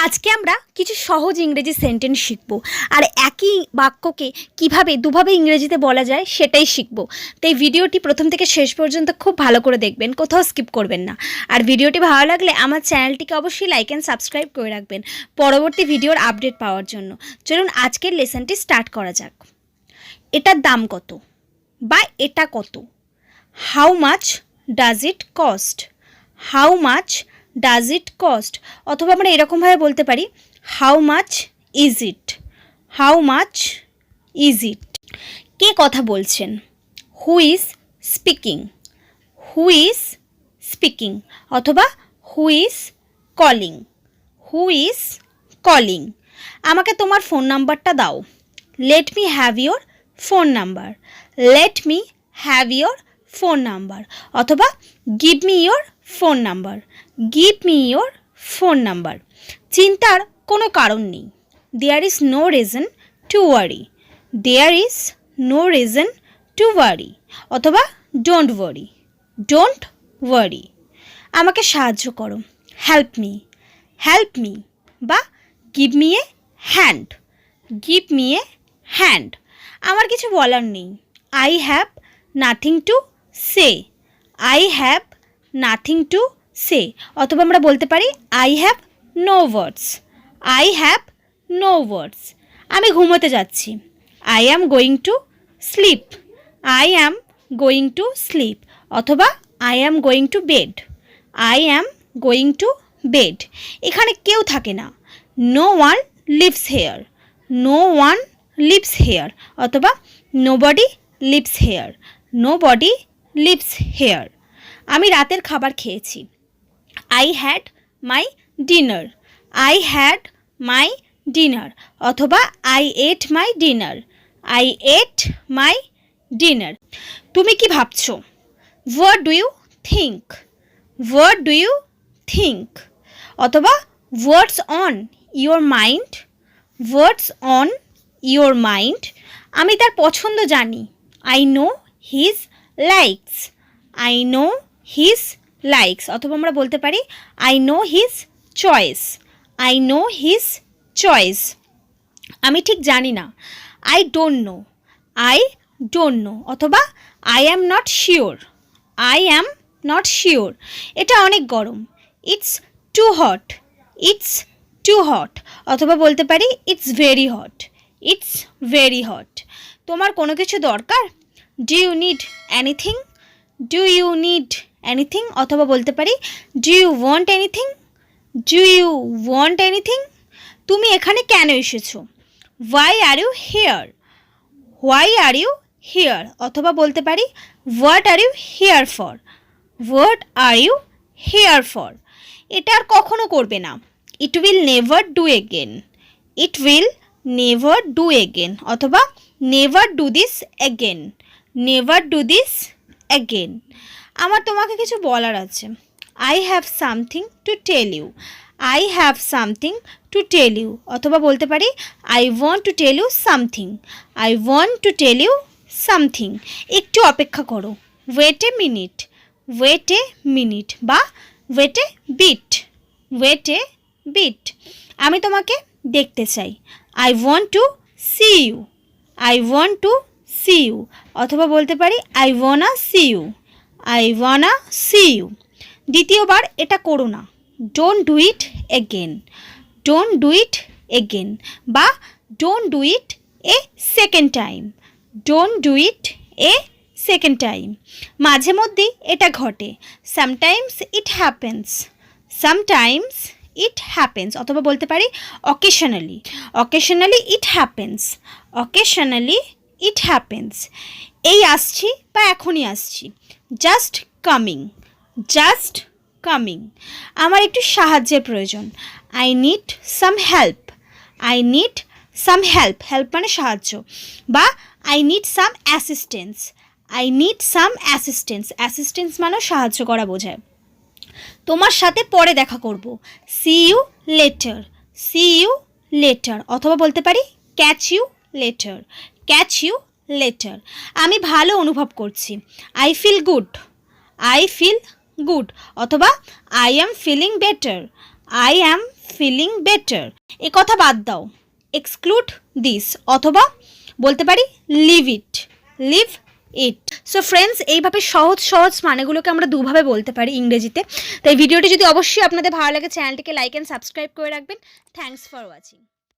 আজকে আমরা কিছু সহজ ইংরেজি সেন্টেন্স শিখব আর একই বাক্যকে কিভাবে দুভাবে ইংরেজিতে বলা যায় সেটাই শিখব। তো এই ভিডিওটি প্রথম থেকে শেষ পর্যন্ত খুব ভালো করে দেখবেন, কোথাও স্কিপ করবেন না। আর ভিডিওটি ভালো লাগলে আমার চ্যানেলটিকে অবশ্যই লাইক অ্যান্ড সাবস্ক্রাইব করে রাখবেন পরবর্তী ভিডিওর আপডেট পাওয়ার জন্য। চলুন আজকের লেসনটি স্টার্ট করা যাক। এটার দাম কত বা এটা কত? How much does it cost? How much does it cost? অথবা আমরা এরকমভাবে বলতে পারি how much is it? How much is it? কে কথা বলছেন? Who is speaking? Who is speaking? অথবা who is calling? Who is calling? আমাকে তোমার ফোন নাম্বারটা দাও। Let me have your phone number? Let me have your phone number? অথবা give me your phone number? Give me your phone number? চিন্তার কোনো কারণ নেই। There is no reason to worry? There is no reason to worry? অথবা don't worry? Don't worry? আমাকে সাহায্য করো। Help me? Help me? বা give me a hand? Give me a hand? আমার কিছু বলার নেই। I have nothing to say? I have nothing to say? অথবা আমরা বলতে পারি I have no words? I have no words? আমি ঘুমোতে যাচ্ছি। I am going to sleep? I am going to sleep? অথবা I am going to bed? I am going to bed? এখানে কেউ থাকে না। No one lives here? No one lives here? অথবা nobody lives here? Nobody lives here? আমি রাতের খাবার খেয়েছি। I had my dinner? I had my dinner? অথবা I ate my dinner? I ate my dinner? তুমি কি ভাবছো? What do you think? What do you think? অথবা what's on your mind? What's on your mind? আমি তার পছন্দ জানি। I know his likes? I know his likes? অথবা আমরা বলতে পারি I know his choice? I know his choice? আমি ঠিক জানি না। I don't know? I don't know? অথবা I am not sure? I am not sure? এটা অনেক গরম। It's too hot? It's too hot? অথবা বলতে পারি it's very hot? It's very hot? তোমার কোনো কিছু দরকার? Do you need anything? Do you need anything? অথবা বলতে পারি do you want anything? Do you want anything? তুমি এখানে কেন এসেছো? Why are you here? Why are you here? অথবা বলতে পারি what are you here for? What are you here for? এটা আর কখনো করবে না। It will never do again? It will never do again? অথবা never do this again? Never do this again? আমার তোমাকে কিছু বলার আছে। I have something to tell you? I have something to tell you? অথবা বলতে পারি I want to tell you something? I want to tell you something? একটু অপেক্ষা করো। Wait a minute? Wait a minute? বা wait a bit? Wait a bit? আমি তোমাকে দেখতে চাই। I want to see you? I want to see you? অথবা বলতে পারি I wanna see you? I wanna see you? দ্বিতীয়বার এটা করো না। Don't do it again? Don't do it again? বা don't do it a second time? Don't do it a second time? মাঝে মধ্যেই এটা ঘটে। Sometimes it happens? Sometimes it happens? অথবা বলতে পারি occasionally? Occasionally it happens? Occasionally it happens? এই আসছি বা এখনই আসছি। Just coming? Just coming? আমার একটু সাহায্যের প্রয়োজন। I need some help? I need some help? Help মানে সাহায্য। বা I need some assistance? I need some assistance? Assistance মানেও সাহায্য করা বোঝায়। তোমার সাথে পরে দেখা করব। See you later? See you later? অথবা বলতে পারি catch you later? Catch you later? আমি ভালো অনুভব করছি। I feel good? I feel good? অথবা I am feeling better? I am feeling better. এ কথা বাদ দাও, এক্সক্লুড দিস, অথবা বলতে পারি leave it, leave it. So friends, এইভাবে সহজ সহজ মানেগুলোকে আমরা দুভাবে বলতে পারি ইংরেজিতে। তাই ভিডিওটি যদি অবশ্যই আপনাদের ভালো লাগে, চ্যানেলটিকে লাইক অ্যান্ড সাবস্ক্রাইব করে রাখবেন। Thanks for watching.